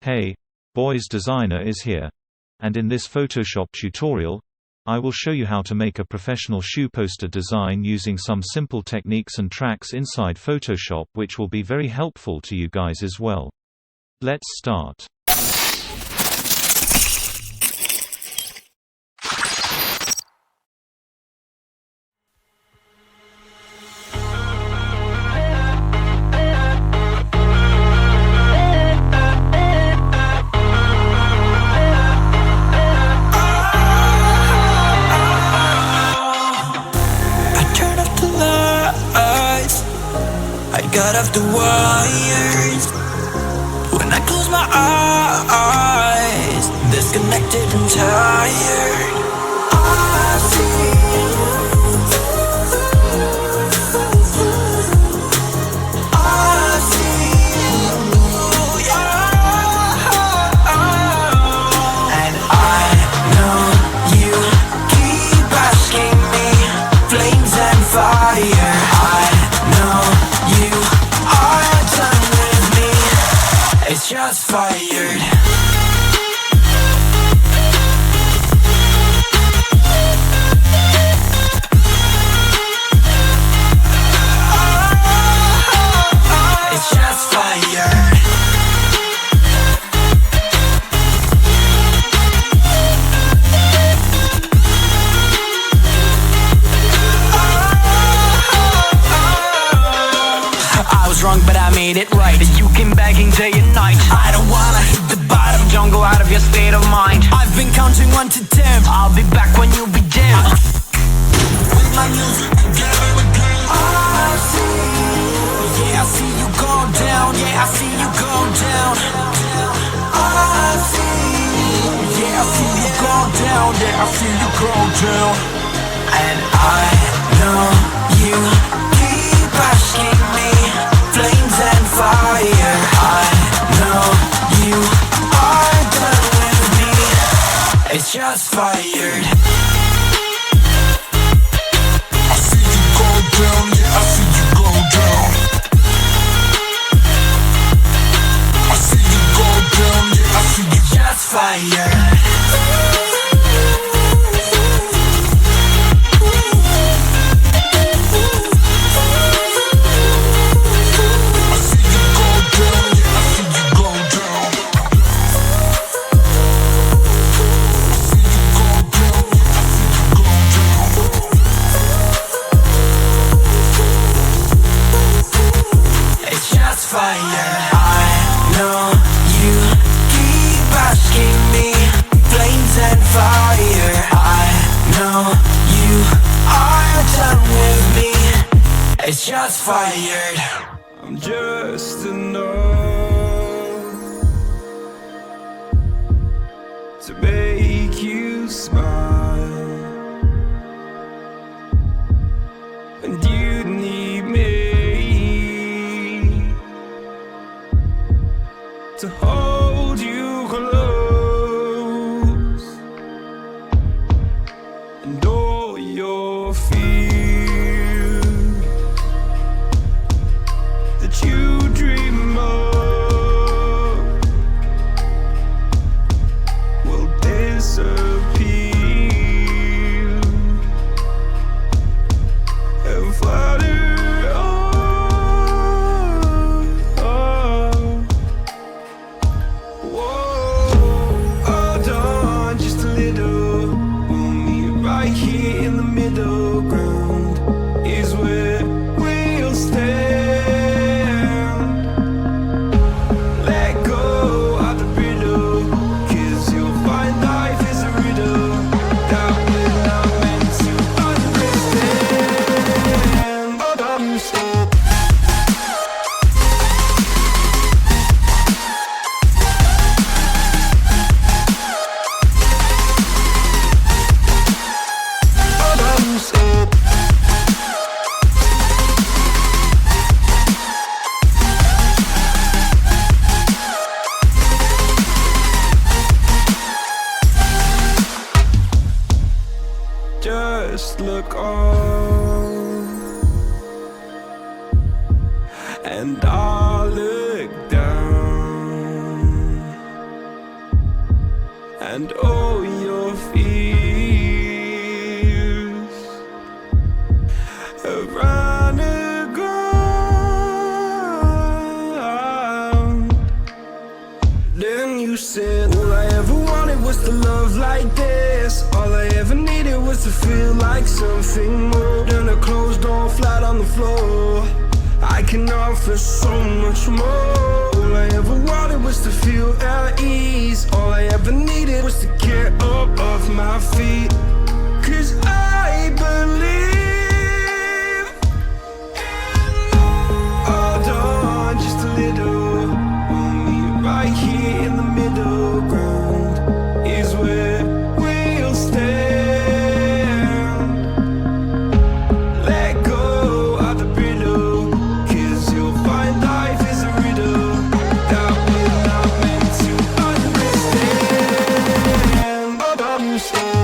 Hey, Boys Designer is here. And in this Photoshop tutorial, I will show you how to make a professional shoe poster design using some simple techniques and tracks inside Photoshop, which will be very helpful to you guys as well. Let's start. Got off the wires. When I close my eyes, disconnected and tired. I see you. I see you, yeah. And I know you keep asking me, flames and fire. I know you are done with me. It's just fired. It's just fired. Wrong, but I made it right. You came begging day and night. I don't wanna hit the bottom. Don't go out of your state of mind. I've been counting 1 to 10. I'll be back when you be dim. With my music together again. I see you. Yeah, I see you go down. Yeah, I see you go down. I see you. Yeah, I see you go down. Yeah, I see you go down. And I know you keep asking me, flames and fire. I know you are done with me. It's just fired. I see you go down, yeah, I see you go down. I see you go down, yeah, I see you. It's just fired. It's just fired. I'm just enough to make you smile, and you need me to hold you close, and all your fears you dream of will disappear and flutter on. Whoa, hold on just a little. We'll meet right here in the middle ground is where we'll stand. Just look on, and I'll look down. and all your fears have run aground. Then you said, all I ever wanted was to love like this. All I ever needed was to feel like something more than a closed door flat on the floor. I can offer so much more. All I ever wanted was to feel at ease. All I ever needed was to get up off my feet. 'Cause I believe in hold on just a little. We'll meet right here in the middle ground is where we'll stand. Let go of the brittle, 'cause you'll find life is a riddle that we're not meant to understand. Understand.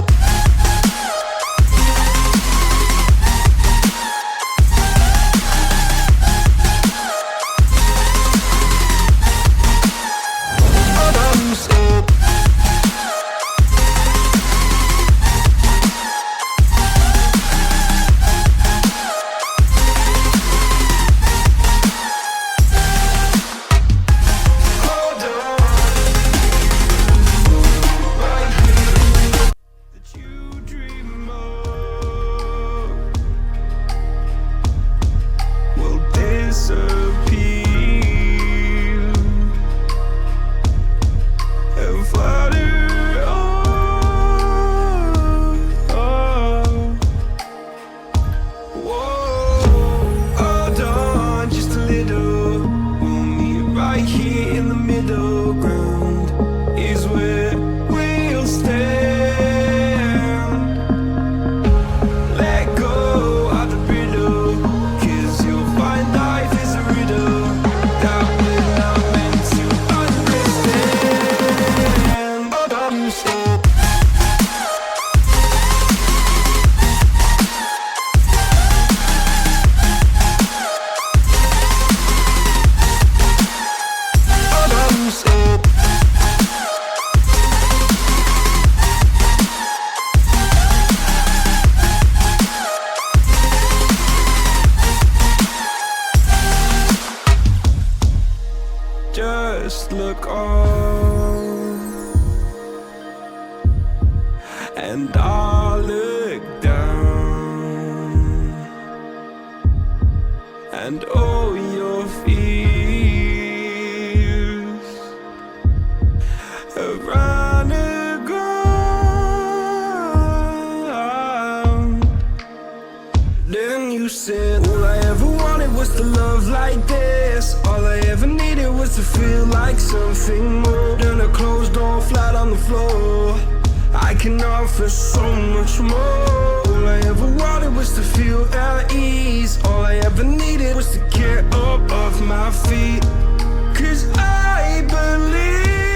Just look on, and I'll look down, and all your fears have run aground. Then you said, all I ever wanted was to love like this. All I ever needed was to feel like something more than a closed door flat on the floor. I can offer so much more. All I ever wanted was to feel at ease. All I ever needed was to get up off my feet. 'Cause I believe